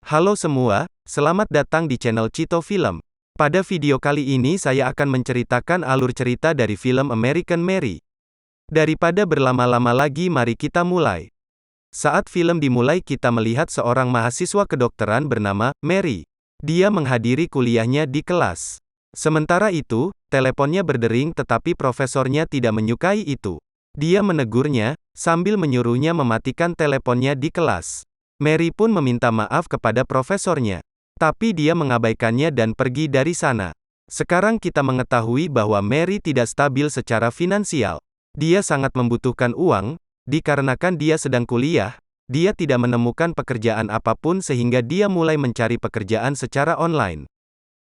Halo semua, selamat datang di channel Cito Film. Pada video kali ini saya akan menceritakan alur cerita dari film American Mary. Daripada berlama-lama lagi, mari kita mulai. Saat film dimulai, kita melihat seorang mahasiswa kedokteran bernama Mary. Dia menghadiri kuliahnya di kelas. Sementara itu, teleponnya berdering tetapi profesornya tidak menyukai itu. Dia menegurnya, sambil menyuruhnya mematikan teleponnya di kelas. Mary pun meminta maaf kepada profesornya. Tapi dia mengabaikannya dan pergi dari sana. Sekarang kita mengetahui bahwa Mary tidak stabil secara finansial. Dia sangat membutuhkan uang, dikarenakan dia sedang kuliah, dia tidak menemukan pekerjaan apapun sehingga dia mulai mencari pekerjaan secara online.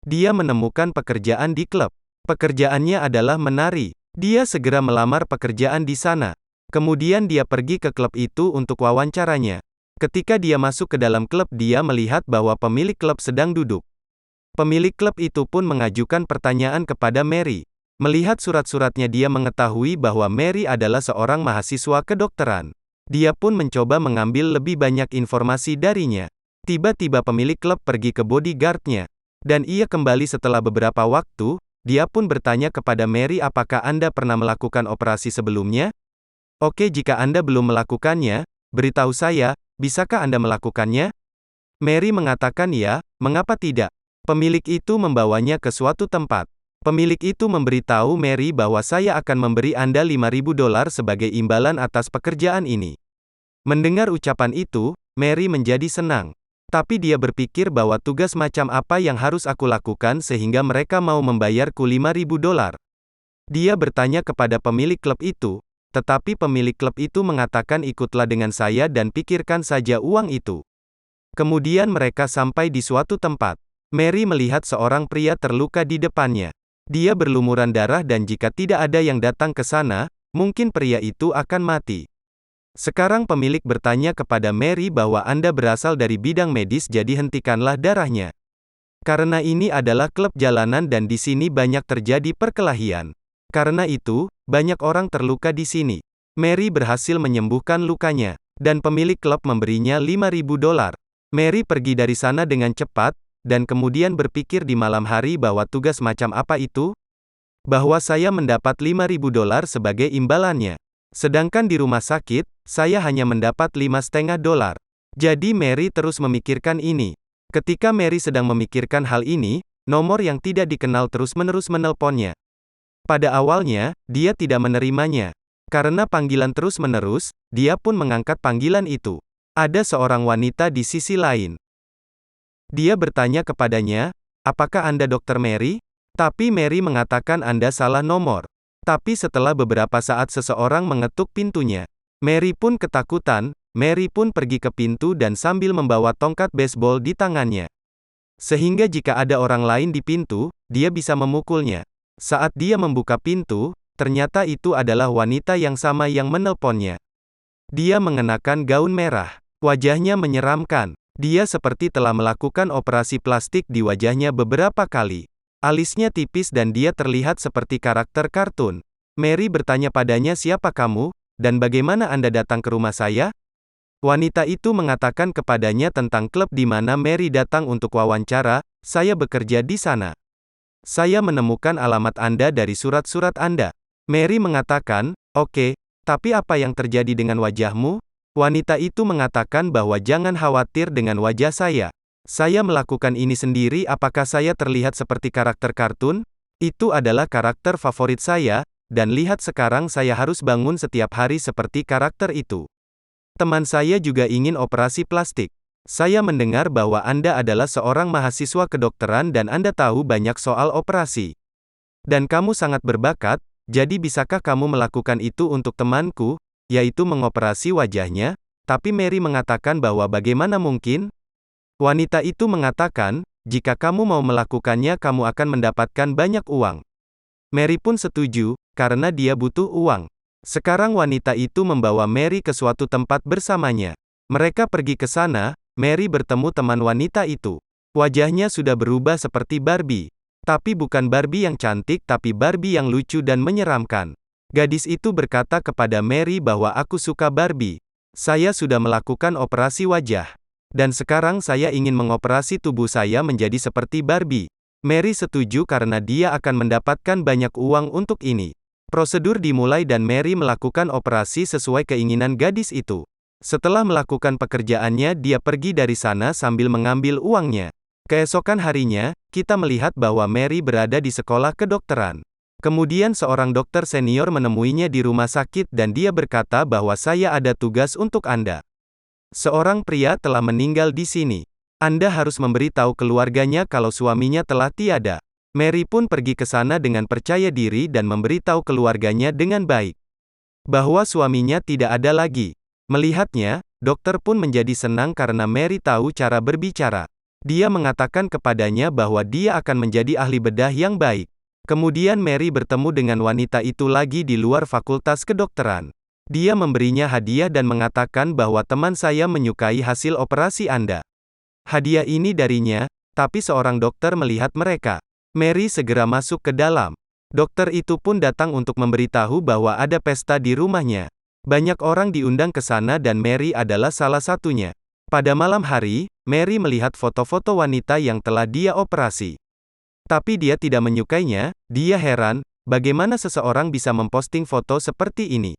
Dia menemukan pekerjaan di klub. Pekerjaannya adalah menari. Dia segera melamar pekerjaan di sana. Kemudian dia pergi ke klub itu untuk wawancaranya. Ketika dia masuk ke dalam klub, dia melihat bahwa pemilik klub sedang duduk. Pemilik klub itu pun mengajukan pertanyaan kepada Mary. Melihat surat-suratnya, dia mengetahui bahwa Mary adalah seorang mahasiswa kedokteran. Dia pun mencoba mengambil lebih banyak informasi darinya. Tiba-tiba pemilik klub pergi ke bodyguard-nya. Dan ia kembali setelah beberapa waktu. Dia pun bertanya kepada Mary, apakah Anda pernah melakukan operasi sebelumnya? Oke, jika Anda belum melakukannya, beritahu saya, bisakah Anda melakukannya? Mary mengatakan ya, mengapa tidak? Pemilik itu membawanya ke suatu tempat. Pemilik itu memberitahu Mary bahwa saya akan memberi Anda $5.000 sebagai imbalan atas pekerjaan ini. Mendengar ucapan itu, Mary menjadi senang. Tapi dia berpikir bahwa tugas macam apa yang harus aku lakukan sehingga mereka mau membayarku $5.000. Dia bertanya kepada pemilik klub itu, tetapi pemilik klub itu mengatakan ikutlah dengan saya dan pikirkan saja uang itu. Kemudian mereka sampai di suatu tempat. Mary melihat seorang pria terluka di depannya. Dia berlumuran darah dan jika tidak ada yang datang ke sana, mungkin pria itu akan mati. Sekarang pemilik bertanya kepada Mary bahwa Anda berasal dari bidang medis, jadi hentikanlah darahnya. Karena ini adalah klub jalanan dan di sini banyak terjadi perkelahian. Karena itu, banyak orang terluka di sini. Mary berhasil menyembuhkan lukanya, dan pemilik klub memberinya $5.000. Mary pergi dari sana dengan cepat, dan kemudian berpikir di malam hari bahwa tugas macam apa itu? Bahwa saya mendapat $5.000 sebagai imbalannya. Sedangkan di rumah sakit, saya hanya mendapat $5,5. Jadi Mary terus memikirkan ini. Ketika Mary sedang memikirkan hal ini, nomor yang tidak dikenal terus-menerus menelponnya. Pada awalnya, dia tidak menerimanya. Karena panggilan terus-menerus, dia pun mengangkat panggilan itu. Ada seorang wanita di sisi lain. Dia bertanya kepadanya, apakah Anda Dr. Mary? Tapi Mary mengatakan Anda salah nomor. Tapi setelah beberapa saat seseorang mengetuk pintunya. Mary pun ketakutan, Mary pun pergi ke pintu dan sambil membawa tongkat baseball di tangannya. Sehingga jika ada orang lain di pintu, dia bisa memukulnya. Saat dia membuka pintu, ternyata itu adalah wanita yang sama yang menelponnya. Dia mengenakan gaun merah. Wajahnya menyeramkan. Dia seperti telah melakukan operasi plastik di wajahnya beberapa kali. Alisnya tipis dan dia terlihat seperti karakter kartun. Mary bertanya padanya, siapa kamu, dan bagaimana Anda datang ke rumah saya? Wanita itu mengatakan kepadanya tentang klub di mana Mary datang untuk wawancara, saya bekerja di sana. Saya menemukan alamat Anda dari surat-surat Anda. Mary mengatakan, oke, tapi apa yang terjadi dengan wajahmu? Wanita itu mengatakan bahwa jangan khawatir dengan wajah saya. Saya melakukan ini sendiri. Apakah saya terlihat seperti karakter kartun? Itu adalah karakter favorit saya, dan lihat sekarang saya harus bangun setiap hari seperti karakter itu. Teman saya juga ingin operasi plastik. Saya mendengar bahwa Anda adalah seorang mahasiswa kedokteran dan Anda tahu banyak soal operasi. Dan kamu sangat berbakat, jadi bisakah kamu melakukan itu untuk temanku, yaitu mengoperasi wajahnya? Tapi Mary mengatakan bahwa bagaimana mungkin? Wanita itu mengatakan, jika kamu mau melakukannya kamu akan mendapatkan banyak uang. Mary pun setuju, karena dia butuh uang. Sekarang wanita itu membawa Mary ke suatu tempat bersamanya. Mereka pergi ke sana, Mary bertemu teman wanita itu. Wajahnya sudah berubah seperti Barbie. Tapi bukan Barbie yang cantik tapi Barbie yang lucu dan menyeramkan. Gadis itu berkata kepada Mary bahwa aku suka Barbie. Saya sudah melakukan operasi wajah. Dan sekarang saya ingin mengoperasi tubuh saya menjadi seperti Barbie. Mary setuju karena dia akan mendapatkan banyak uang untuk ini. Prosedur dimulai dan Mary melakukan operasi sesuai keinginan gadis itu. Setelah melakukan pekerjaannya, dia pergi dari sana sambil mengambil uangnya. Keesokan harinya, kita melihat bahwa Mary berada di sekolah kedokteran. Kemudian seorang dokter senior menemuinya di rumah sakit dan dia berkata bahwa saya ada tugas untuk Anda. Seorang pria telah meninggal di sini. Anda harus memberitahu keluarganya kalau suaminya telah tiada. Mary pun pergi ke sana dengan percaya diri dan memberitahu keluarganya dengan baik bahwa suaminya tidak ada lagi. Melihatnya, dokter pun menjadi senang karena Mary tahu cara berbicara. Dia mengatakan kepadanya bahwa dia akan menjadi ahli bedah yang baik. Kemudian Mary bertemu dengan wanita itu lagi di luar fakultas kedokteran. Dia memberinya hadiah dan mengatakan bahwa teman saya menyukai hasil operasi Anda. Hadiah ini darinya, tapi seorang dokter melihat mereka. Mary segera masuk ke dalam. Dokter itu pun datang untuk memberitahu bahwa ada pesta di rumahnya. Banyak orang diundang ke sana dan Mary adalah salah satunya. Pada malam hari, Mary melihat foto-foto wanita yang telah dia operasi. Tapi dia tidak menyukainya. Dia heran, bagaimana seseorang bisa memposting foto seperti ini.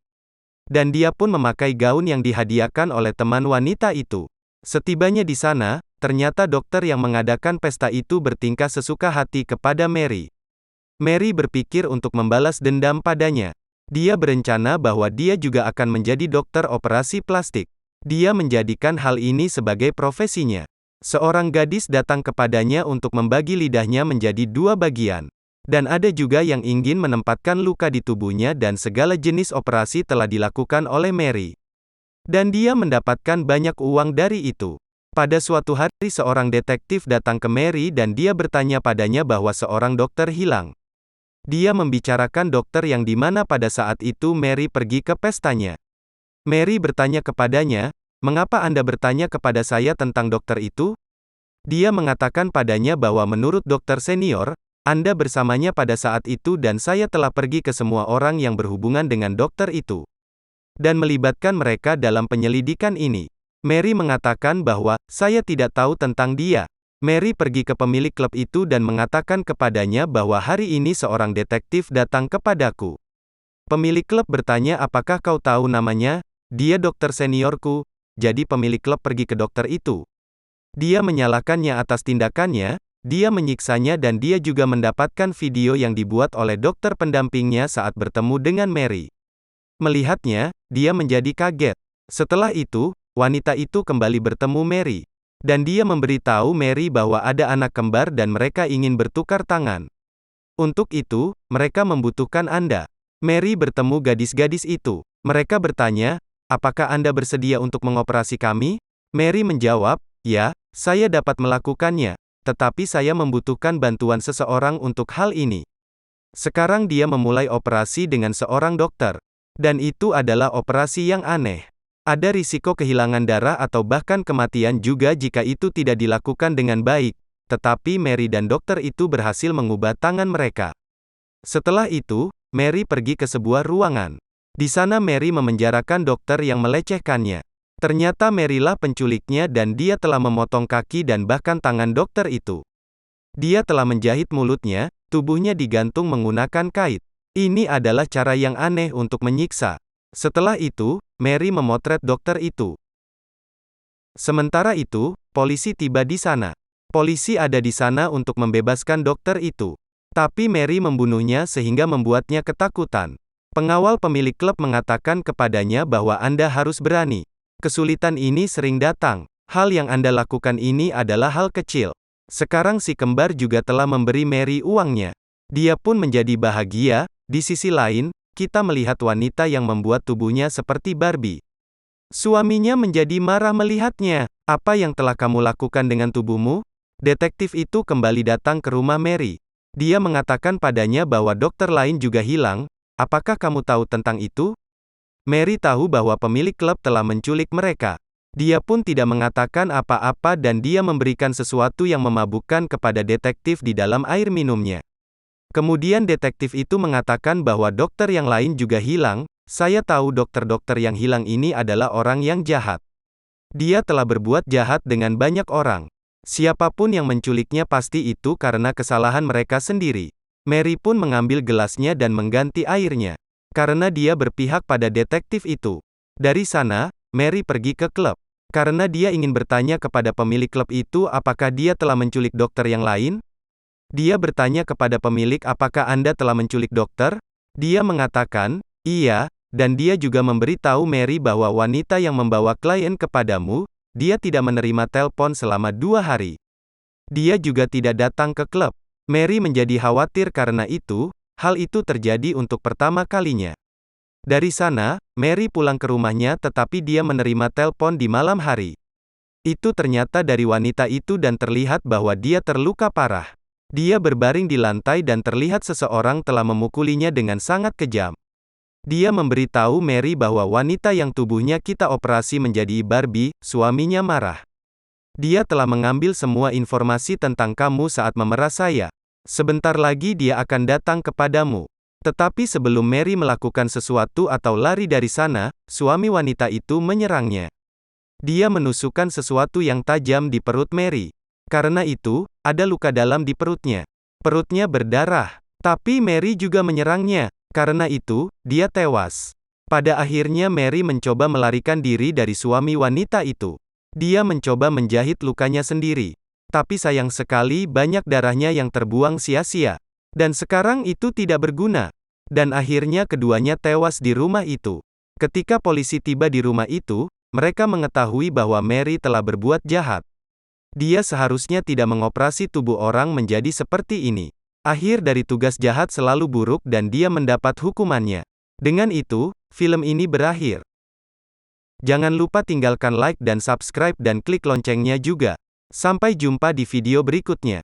Dan dia pun memakai gaun yang dihadiahkan oleh teman wanita itu. Setibanya di sana, ternyata dokter yang mengadakan pesta itu bertingkah sesuka hati kepada Mary. Mary berpikir untuk membalas dendam padanya. Dia berencana bahwa dia juga akan menjadi dokter operasi plastik. Dia menjadikan hal ini sebagai profesinya. Seorang gadis datang kepadanya untuk membagi lidahnya menjadi dua bagian. Dan ada juga yang ingin menempatkan luka di tubuhnya dan segala jenis operasi telah dilakukan oleh Mary. Dan dia mendapatkan banyak uang dari itu. Pada suatu hari seorang detektif datang ke Mary dan dia bertanya padanya bahwa seorang dokter hilang. Dia membicarakan dokter yang dimana pada saat itu Mary pergi ke pestanya. Mary bertanya kepadanya, "Mengapa Anda bertanya kepada saya tentang dokter itu?" Dia mengatakan padanya bahwa menurut dokter senior, Anda bersamanya pada saat itu dan saya telah pergi ke semua orang yang berhubungan dengan dokter itu. Dan melibatkan mereka dalam penyelidikan ini. Mary mengatakan bahwa, saya tidak tahu tentang dia. Mary pergi ke pemilik klub itu dan mengatakan kepadanya bahwa hari ini seorang detektif datang kepadaku. Pemilik klub bertanya apakah kau tahu namanya? Dia dokter seniorku. Jadi pemilik klub pergi ke dokter itu. Dia menyalahkannya atas tindakannya. Dia menyiksanya dan dia juga mendapatkan video yang dibuat oleh dokter pendampingnya saat bertemu dengan Mary. Melihatnya, dia menjadi kaget. Setelah itu, wanita itu kembali bertemu Mary. Dan dia memberitahu Mary bahwa ada anak kembar dan mereka ingin bertukar tangan. Untuk itu, mereka membutuhkan Anda. Mary bertemu gadis-gadis itu. Mereka bertanya, apakah Anda bersedia untuk mengoperasi kami? Mary menjawab, ya, saya dapat melakukannya. Tetapi saya membutuhkan bantuan seseorang untuk hal ini. Sekarang dia memulai operasi dengan seorang dokter. Dan itu adalah operasi yang aneh. Ada risiko kehilangan darah atau bahkan kematian juga jika itu tidak dilakukan dengan baik. Tetapi Mary dan dokter itu berhasil mengubah tangan mereka. Setelah itu, Mary pergi ke sebuah ruangan. Di sana Mary memenjarakan dokter yang melecehkannya. Ternyata Mary-lah penculiknya dan dia telah memotong kaki dan bahkan tangan dokter itu. Dia telah menjahit mulutnya, tubuhnya digantung menggunakan kait. Ini adalah cara yang aneh untuk menyiksa. Setelah itu, Mary memotret dokter itu. Sementara itu, polisi tiba di sana. Polisi ada di sana untuk membebaskan dokter itu. Tapi Mary membunuhnya sehingga membuatnya ketakutan. Pengawal pemilik klub mengatakan kepadanya bahwa Anda harus berani. Kesulitan ini sering datang. Hal yang Anda lakukan ini adalah hal kecil. Sekarang si kembar juga telah memberi Mary uangnya. Dia pun menjadi bahagia. Di sisi lain, kita melihat wanita yang membuat tubuhnya seperti Barbie. Suaminya menjadi marah melihatnya. Apa yang telah kamu lakukan dengan tubuhmu? Detektif itu kembali datang ke rumah Mary. Dia mengatakan padanya bahwa dokter lain juga hilang. Apakah kamu tahu tentang itu? Mary tahu bahwa pemilik klub telah menculik mereka. Dia pun tidak mengatakan apa-apa dan dia memberikan sesuatu yang memabukkan kepada detektif di dalam air minumnya. Kemudian detektif itu mengatakan bahwa dokter yang lain juga hilang. Saya tahu dokter-dokter yang hilang ini adalah orang yang jahat. Dia telah berbuat jahat dengan banyak orang. Siapapun yang menculiknya pasti itu karena kesalahan mereka sendiri. Mary pun mengambil gelasnya dan mengganti airnya. Karena dia berpihak pada detektif itu. Dari sana, Mary pergi ke klub. Karena dia ingin bertanya kepada pemilik klub itu apakah dia telah menculik dokter yang lain. Dia bertanya kepada pemilik apakah Anda telah menculik dokter? Dia mengatakan, iya, dan dia juga memberitahu Mary bahwa wanita yang membawa klien kepadamu, dia tidak menerima telepon selama 2 hari. Dia juga tidak datang ke klub. Mary menjadi khawatir karena itu, hal itu terjadi untuk pertama kalinya. Dari sana, Mary pulang ke rumahnya tetapi dia menerima telepon di malam hari. Itu ternyata dari wanita itu dan terlihat bahwa dia terluka parah. Dia berbaring di lantai dan terlihat seseorang telah memukulinya dengan sangat kejam. Dia memberitahu Mary bahwa wanita yang tubuhnya kita operasi menjadi Barbie, suaminya marah. Dia telah mengambil semua informasi tentang kamu saat memeras saya. Sebentar lagi dia akan datang kepadamu. Tetapi sebelum Mary melakukan sesuatu atau lari dari sana, suami wanita itu menyerangnya. Dia menusukkan sesuatu yang tajam di perut Mary. Karena itu, ada luka dalam di perutnya. Perutnya berdarah. Tapi Mary juga menyerangnya. Karena itu, dia tewas. Pada akhirnya Mary mencoba melarikan diri dari suami wanita itu. Dia mencoba menjahit lukanya sendiri. Tapi sayang sekali banyak darahnya yang terbuang sia-sia. Dan sekarang itu tidak berguna. Dan akhirnya keduanya tewas di rumah itu. Ketika polisi tiba di rumah itu, mereka mengetahui bahwa Mary telah berbuat jahat. Dia seharusnya tidak mengoperasi tubuh orang menjadi seperti ini. Akhir dari tugas jahat selalu buruk dan dia mendapat hukumannya. Dengan itu, film ini berakhir. Jangan lupa tinggalkan like dan subscribe dan klik loncengnya juga. Sampai jumpa di video berikutnya.